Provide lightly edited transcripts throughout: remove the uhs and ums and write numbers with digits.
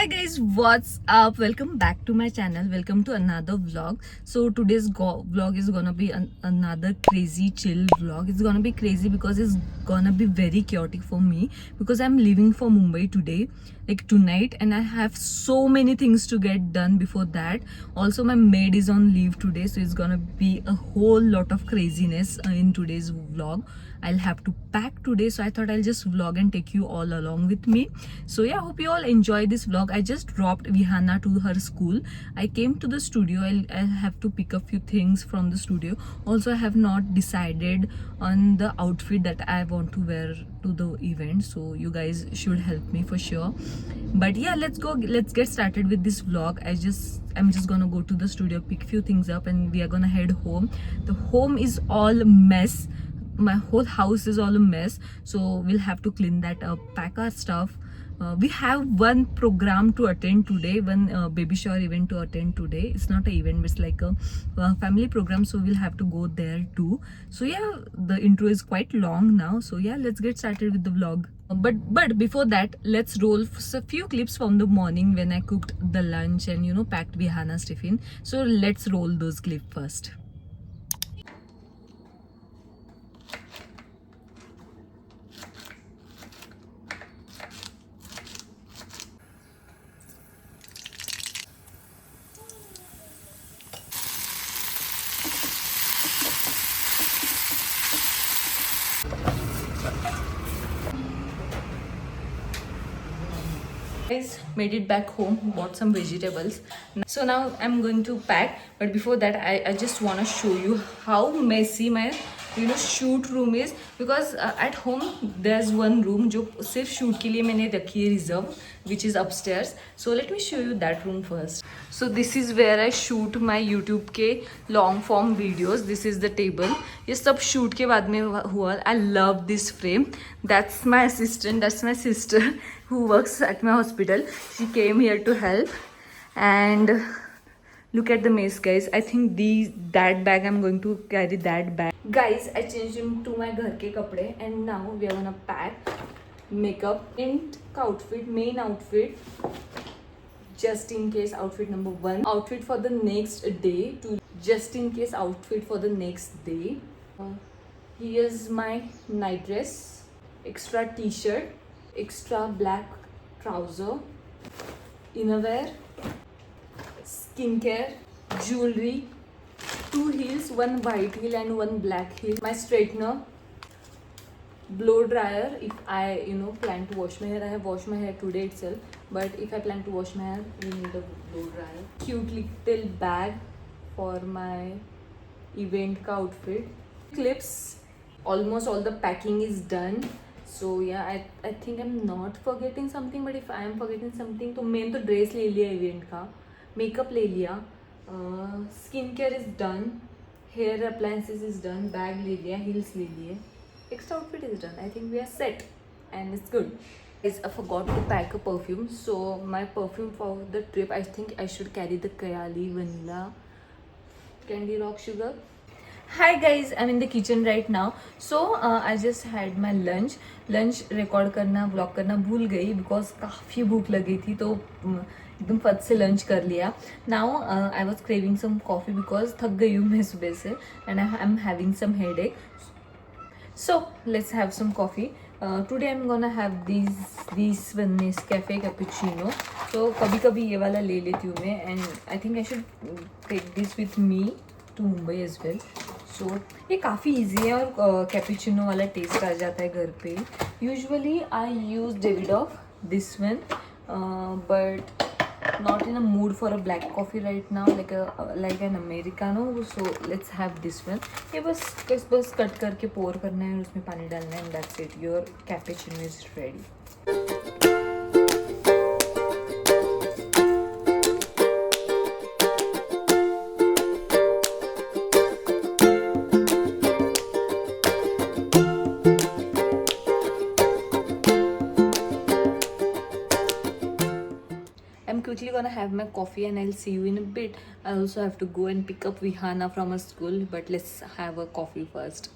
Hi guys, what's up? Welcome back to my channel. Welcome to another vlog. So today's vlog is gonna be another crazy chill vlog. It's gonna be crazy because it's gonna be very chaotic for me because I'm leaving for Mumbai today, like tonight, and I have so many things to get done before that. Also, my maid is on leave today, so it's gonna be a whole lot of craziness in today's vlog. I'll have to pack today, so I thought I'll just vlog and take you all along with me. So yeah, hope you all enjoy this vlog. I just dropped Vihana to her school. I came to the studio. I'll have to pick a few things from the studio. Also, I have not decided on the outfit that I want to wear to the event, so you guys should help me for sure. But yeah, let's get started with this vlog. I'm just gonna go to the studio, pick few things up, and we are gonna head home. The home is all mess. My whole house is all a mess, so we'll have to clean that up, pack our stuff. We have one program to attend today, one baby shower event to attend today. It's not an event, it's like a family program, so we'll have to go there too. So yeah, the intro is quite long now, so yeah, let's get started with the vlog. But before that, let's roll a few clips from the morning when I cooked the lunch and packed Vihana's tiffin. So let's roll those clips first. Guys, made it back home, bought some vegetables. So now I'm going to pack, but before that I just want to show you how messy my shoot room is, because at home there's one room जो सिर्फ shoot के लिए मैंने रखी है reserve, which is upstairs. So let me show you that room first. So this is where I shoot my YouTube के long form videos. This is the table. ये सब shoot के बाद में हुआ. I love this frame. That's my assistant. That's my sister who works at my hospital. She came here to help. And look at the mess, guys. I think that bag, I'm going to carry that bag. Guys, I changed into my घर के कपड़े, and now we are gonna pack makeup and outfit, main outfit, just in case outfit number 1, outfit for the next day, to just in case outfit for the next day. Here's my night dress, extra t-shirt, extra black trouser, innerwear, skincare, jewelry, 2 heels, one white heel and one black heel, my straightener, blow dryer if I plan to wash my hair. I have washed my hair today itself, but if I plan to wash my hair, we need a blow dryer. Cute little bag for my event ka outfit, clips. Almost all the packing is done. So yeah, I think I'm not forgetting something, but if I am forgetting something, तो main तो dress ले लिया event का, makeup ले लिया, skincare is done, hair appliances is done, bag ले लिया, heels ले लिए, extra outfit is done. I think we are set and it's good. Guys, I forgot to pack a perfume. So my perfume for the trip, I think I should carry the Kayali Vanilla Candy Rock Sugar. Hi guys, I'm in the kitchen right now. So I just had my lunch record करना vlog करना भूल गई because काफ़ी भूख लगी थी, तो एकदम फट से लंच कर लिया. Now I was craving some coffee because थक गई हूँ मैं सुबह से, and I'm having some headache. So let's have some coffee. Today I'm gonna have these one Nescafe cappuccino. So कभी कभी ये वाला ले लेती हूँ मैं, and I think I should take this with me to Mumbai as well. So ये काफ़ी easy है और कैपुचिनो वाला टेस्ट आ जाता है घर पे. Usually I use Davidoff, this one, but not in a mood for a black coffee right now, like an americano. So let's have this one. ये बस कट करके pour करना है और उसमें पानी डालना है, and that's it. Your cappuccino is ready. I'm quickly gonna have my coffee and I'll see you in a bit. I also have to go and pick up Vihana from her school, but let's have a coffee first.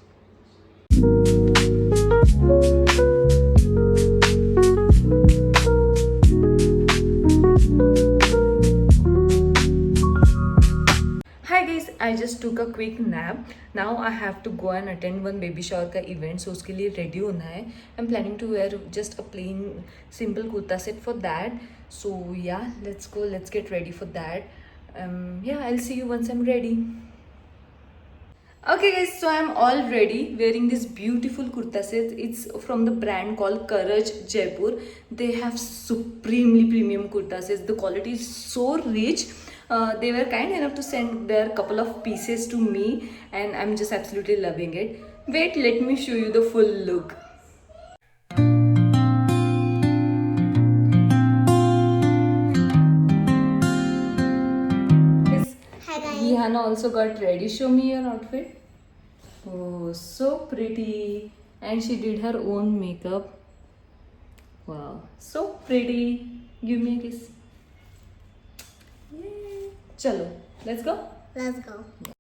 I just took a quick nap. Now I have to go and attend one baby shower का event, so उसके लिए ready होना है. I'm planning to wear just a plain simple kurta set for that. So yeah, let's go. Let's get ready for that. Yeah, I'll see you once I'm ready. Okay guys, so I'm all ready wearing this beautiful kurta set. It's from the brand called Courage Jaipur. They have supremely premium kurta sets. The quality is so rich. They were kind enough to send their couple of pieces to me and I'm just absolutely loving it. Wait, let me show you the full look. Yes, Rihanna also got ready. Show me your outfit. Oh, so pretty. And she did her own makeup. Wow, so pretty. Give me a kiss. Yay. Chalo, let's go. Let's go.